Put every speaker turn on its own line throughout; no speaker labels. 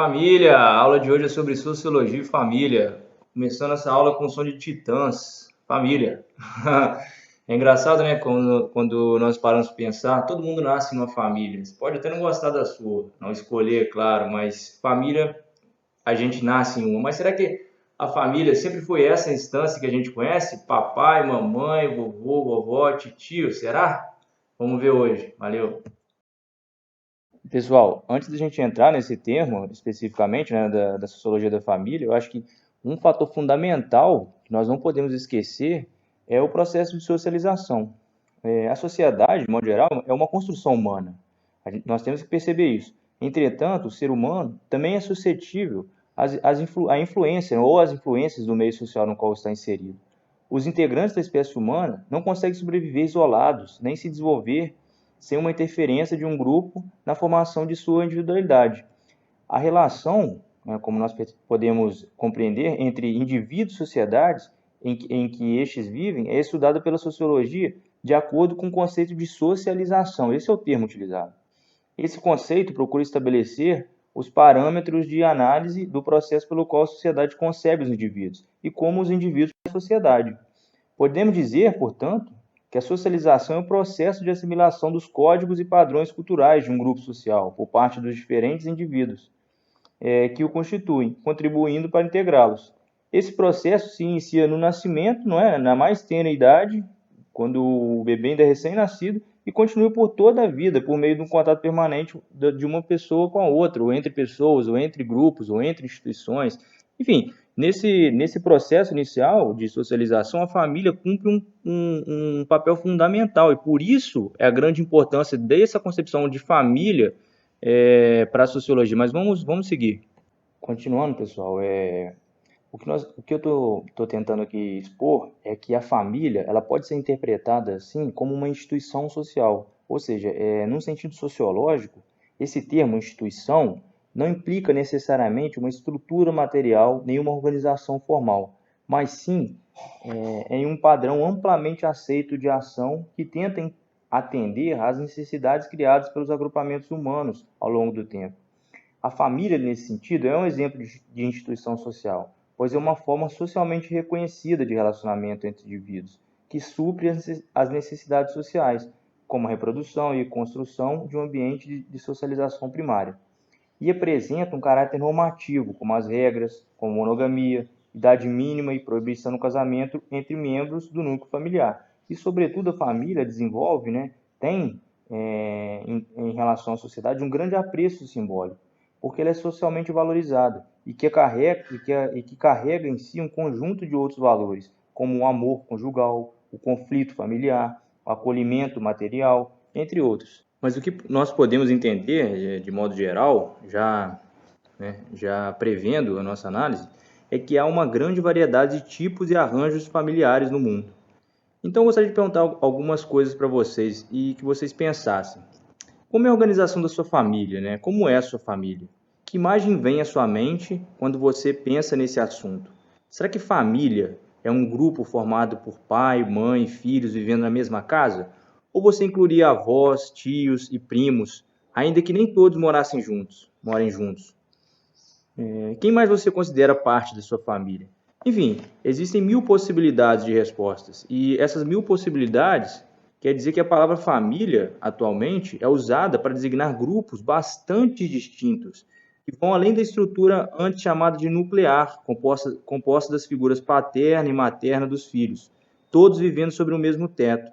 Família! A aula de hoje é sobre sociologia e família. Começando essa aula com som de titãs. Família. É engraçado, né? Quando nós paramos para pensar, todo mundo nasce numa família. Você pode até não gostar da sua, não escolher, é claro, mas família, a gente nasce em uma. Mas será que a família sempre foi essa instância que a gente conhece? Papai, mamãe, vovô, vovó, tio, será? Vamos ver hoje. Valeu! Pessoal, antes da gente entrar nesse termo especificamente, né, da sociologia da família, eu acho que um fator fundamental que nós não podemos esquecer é o processo de socialização. A sociedade, de modo geral, é uma construção humana. Nós temos que perceber isso. Entretanto, o ser humano também é suscetível à influência ou às influências do meio social no qual está inserido. Os integrantes da espécie humana não conseguem sobreviver isolados, nem se desenvolver sem uma interferência de um grupo na formação de sua individualidade. A relação, né, como nós podemos compreender, entre indivíduos e sociedades em que estes vivem é estudada pela sociologia de acordo com o conceito de socialização. Esse é o termo utilizado. Esse conceito procura estabelecer os parâmetros de análise do processo pelo qual a sociedade concebe os indivíduos e como os indivíduos a sociedade. Podemos dizer, portanto, que a socialização é o processo de assimilação dos códigos e padrões culturais de um grupo social por parte dos diferentes indivíduos que o constituem, contribuindo para integrá-los. Esse processo se inicia no nascimento, não é? Na mais tenra idade, quando o bebê ainda é recém-nascido, e continua por toda a vida, por meio de um contato permanente de uma pessoa com a outra, ou entre pessoas, ou entre grupos, ou entre instituições. Enfim, nesse processo inicial de socialização, a família cumpre um papel fundamental, e por isso é a grande importância dessa concepção de família para a sociologia. Mas vamos seguir. Continuando, pessoal, o que eu estou tentando aqui expor é que a família ela pode ser interpretada assim como uma instituição social, ou seja, num sentido sociológico, esse termo instituição não implica necessariamente uma estrutura material nem uma organização formal, mas sim em um padrão amplamente aceito de ação que tenta atender às necessidades criadas pelos agrupamentos humanos ao longo do tempo. A família, nesse sentido, é um exemplo de instituição social, pois é uma forma socialmente reconhecida de relacionamento entre indivíduos, que supre as necessidades sociais, como a reprodução e construção de um ambiente de socialização primária. E apresenta um caráter normativo, como as regras, como monogamia, idade mínima e proibição no casamento entre membros do núcleo familiar. E, sobretudo, a família desenvolve, né, tem, em relação à sociedade, um grande apreço simbólico, porque ela é socialmente valorizada e que carrega em si um conjunto de outros valores, como o amor conjugal, o conflito familiar, o acolhimento material, entre outros. Mas o que nós podemos entender, de modo geral, já prevendo a nossa análise, é que há uma grande variedade de tipos e arranjos familiares no mundo. Então, eu gostaria de perguntar algumas coisas para vocês e que vocês pensassem. Como é a organização da sua família, né? Como é a sua família? Que imagem vem à sua mente quando você pensa nesse assunto? Será que família é um grupo formado por pai, mãe, filhos vivendo na mesma casa? Ou você incluiria avós, tios e primos, ainda que nem todos morem juntos? Quem mais você considera parte da sua família? Enfim, existem mil possibilidades de respostas. E essas mil possibilidades quer dizer que a palavra família, atualmente, é usada para designar grupos bastante distintos, que vão além da estrutura antes chamada de nuclear, composta das figuras paterna e materna dos filhos, todos vivendo sobre o mesmo teto.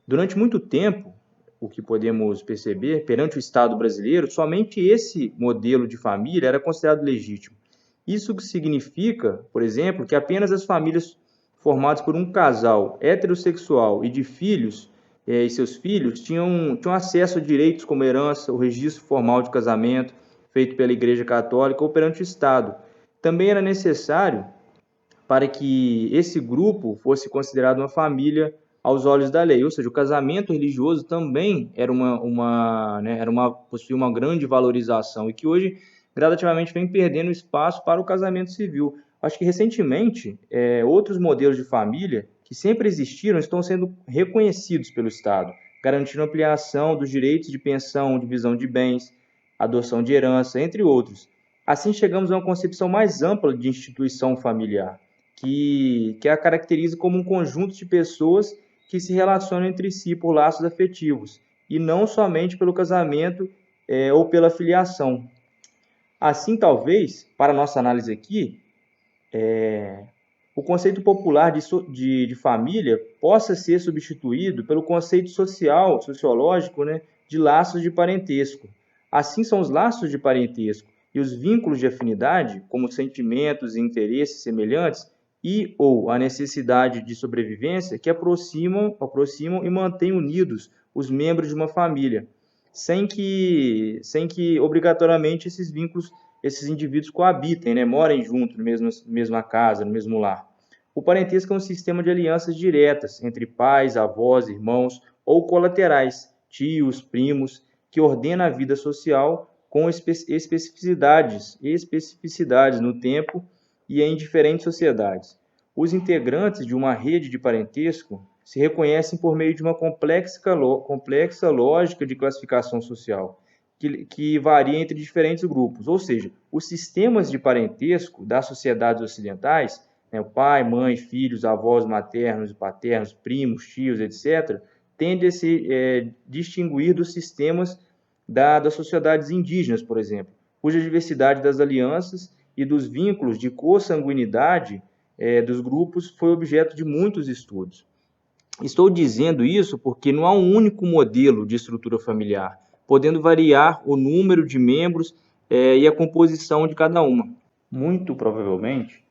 Durante muito tempo, o que podemos perceber, perante o Estado brasileiro, somente esse modelo de família era considerado legítimo. Isso significa, por exemplo, que apenas as famílias formadas por um casal heterossexual e de filhos e seus filhos tinham acesso a direitos como herança, o registro formal de casamento feito pela Igreja Católica ou perante o Estado. Também era necessário para que esse grupo fosse considerado uma família aos olhos da lei, ou seja, o casamento religioso também possuía uma grande valorização e que hoje gradativamente vem perdendo espaço para o casamento civil. Acho que recentemente outros modelos de família que sempre existiram estão sendo reconhecidos pelo Estado, garantindo ampliação dos direitos de pensão, divisão de bens, adoção de herança, entre outros. Assim, chegamos a uma concepção mais ampla de instituição familiar, que a caracteriza como um conjunto de pessoas que se relacionam entre si por laços afetivos, e não somente pelo casamento ou pela filiação. Assim, talvez, para nossa análise aqui, o conceito popular de família possa ser substituído pelo conceito sociológico, né, de laços de parentesco. Assim são os laços de parentesco e os vínculos de afinidade, como sentimentos e interesses semelhantes, e ou a necessidade de sobrevivência que aproximam e mantêm unidos os membros de uma família, sem que obrigatoriamente esses vínculos, esses indivíduos coabitem, né, morem juntos na mesma casa, no mesmo lar. O parentesco é um sistema de alianças diretas entre pais, avós, irmãos ou colaterais, tios, primos, que ordena a vida social com especificidades no tempo e em diferentes sociedades. Os integrantes de uma rede de parentesco se reconhecem por meio de uma complexa lógica de classificação social, que varia entre diferentes grupos. Ou seja, os sistemas de parentesco das sociedades ocidentais, né, o pai, mãe, filhos, avós maternos e paternos, primos, tios, etc., tendem a se distinguir dos sistemas das sociedades indígenas, por exemplo, cuja diversidade das alianças e dos vínculos de consanguinidade dos grupos foi objeto de muitos estudos. Estou dizendo isso porque não há um único modelo de estrutura familiar, podendo variar o número de membros e a composição de cada uma. Muito provavelmente,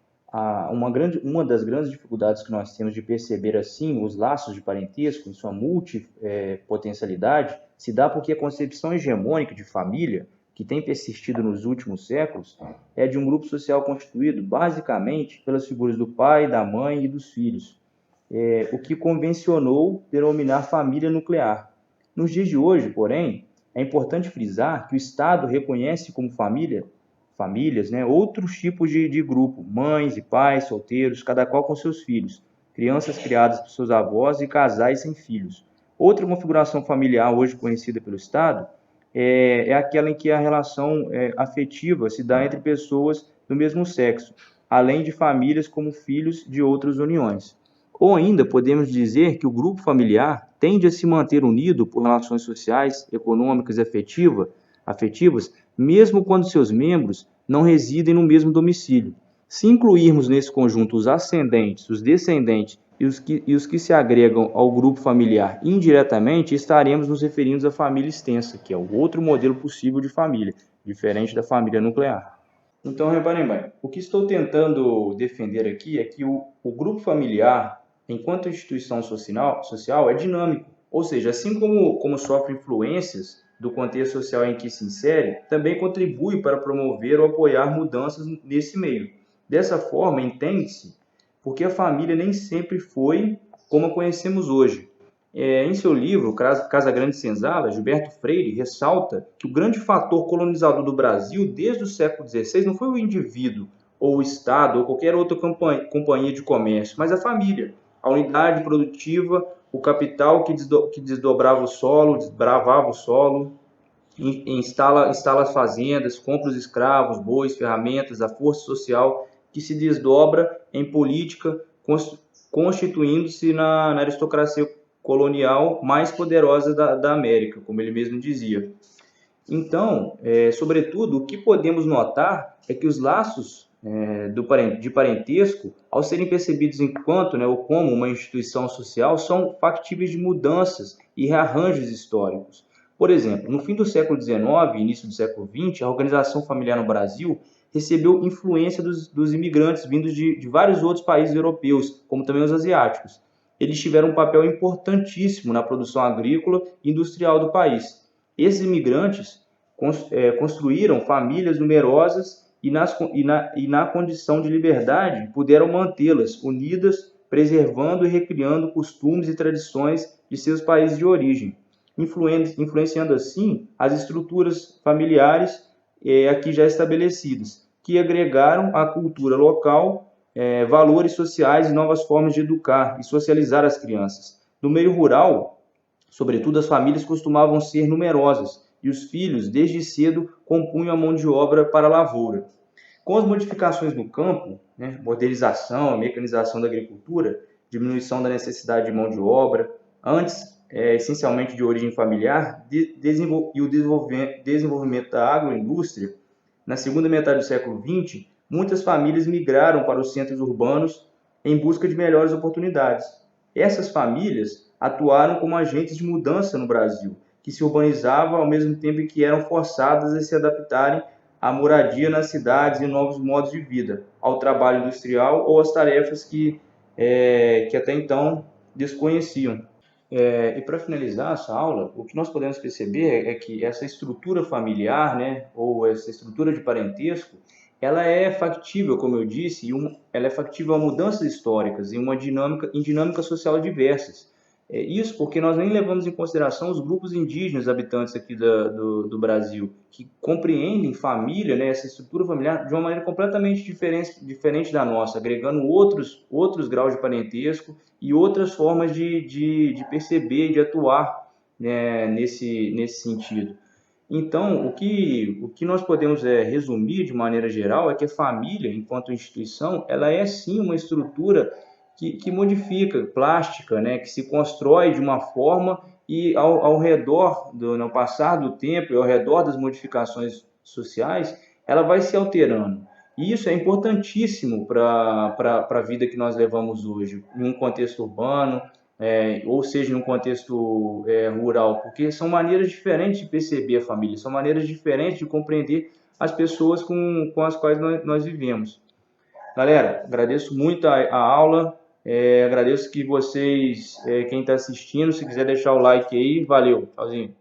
uma das grandes dificuldades que nós temos de perceber assim os laços de parentesco em sua multipotencialidade se dá porque a concepção hegemônica de família, que tem persistido nos últimos séculos, é de um grupo social constituído basicamente pelas figuras do pai, da mãe e dos filhos, o que convencionou denominar família nuclear. Nos dias de hoje, porém, é importante frisar que o Estado reconhece como famílias, né, outros tipos de grupo, mães e pais solteiros, cada qual com seus filhos, crianças criadas por seus avós e casais sem filhos. Outra configuração familiar hoje conhecida pelo Estado é aquela em que a relação afetiva se dá entre pessoas do mesmo sexo, além de famílias como filhos de outras uniões. Ou ainda podemos dizer que o grupo familiar tende a se manter unido por relações sociais, econômicas e afetivas, mesmo quando seus membros não residem no mesmo domicílio. Se incluirmos nesse conjunto os ascendentes, os descendentes e os que se agregam ao grupo familiar indiretamente, estaremos nos referindo à família extensa, que é o outro modelo possível de família, diferente da família nuclear. Então, reparem bem, o que estou tentando defender aqui é que o grupo familiar, enquanto instituição social, é dinâmico, ou seja, assim como sofre influências do contexto social em que se insere, também contribui para promover ou apoiar mudanças nesse meio. Dessa forma, entende-se porque a família nem sempre foi como a conhecemos hoje. Em seu livro, Casa Grande Senzala, Gilberto Freire ressalta que o grande fator colonizador do Brasil desde o século XVI não foi o indivíduo, ou o Estado, ou qualquer outra companhia de comércio, mas a família, a unidade produtiva, o capital que desdobrava o solo, desbravava o solo, instala as fazendas, compra os escravos, bois, ferramentas, a força social que se desdobra em política, constituindo-se na aristocracia colonial mais poderosa da América, como ele mesmo dizia. Então, sobretudo, o que podemos notar é que os laços de parentesco, ao serem percebidos enquanto, ou como uma instituição social, são factíveis de mudanças e rearranjos históricos. Por exemplo, no fim do século XIX e início do século XX, a organização familiar no Brasil recebeu influência dos imigrantes vindos de vários outros países europeus, como também os asiáticos. Eles tiveram um papel importantíssimo na produção agrícola e industrial do país. Esses imigrantes construíram famílias numerosas e na condição de liberdade puderam mantê-las unidas, preservando e recriando costumes e tradições de seus países de origem, influenciando assim as estruturas familiares aqui já estabelecidas, que agregaram à cultura local valores sociais e novas formas de educar e socializar as crianças. No meio rural, sobretudo, as famílias costumavam ser numerosas e os filhos, desde cedo, compunham a mão de obra para a lavoura. Com as modificações no campo, né, modernização, mecanização da agricultura, diminuição da necessidade de mão de obra, antes essencialmente de origem familiar, e o desenvolvimento da agroindústria, na segunda metade do século XX, muitas famílias migraram para os centros urbanos em busca de melhores oportunidades. Essas famílias atuaram como agentes de mudança no Brasil, que se urbanizavam ao mesmo tempo que eram forçadas a se adaptarem à moradia nas cidades e novos modos de vida, ao trabalho industrial ou às tarefas que até então desconheciam. E para finalizar essa aula, o que nós podemos perceber é que essa estrutura familiar, né, ou essa estrutura de parentesco, ela é factível, como eu disse, ela é factível a mudanças históricas em dinâmicas sociais diversas. Isso porque nós nem levamos em consideração os grupos indígenas habitantes aqui do Brasil, que compreendem família, né, essa estrutura familiar, de uma maneira completamente diferente da nossa, agregando outros graus de parentesco e outras formas de perceber, de atuar, né, nesse sentido. Então, o que nós podemos resumir de maneira geral é que a família, enquanto instituição, ela é sim uma estrutura que modifica, plástica, né, que se constrói de uma forma e ao redor, no passar do tempo e ao redor das modificações sociais, ela vai se alterando. E isso é importantíssimo para a vida que nós levamos hoje, em um contexto urbano, ou seja, em um contexto rural, porque são maneiras diferentes de perceber a família, são maneiras diferentes de compreender as pessoas com as quais nós vivemos. Galera, agradeço muito a aula, agradeço que vocês, quem está assistindo, se quiser deixar o like aí, valeu, tchauzinho.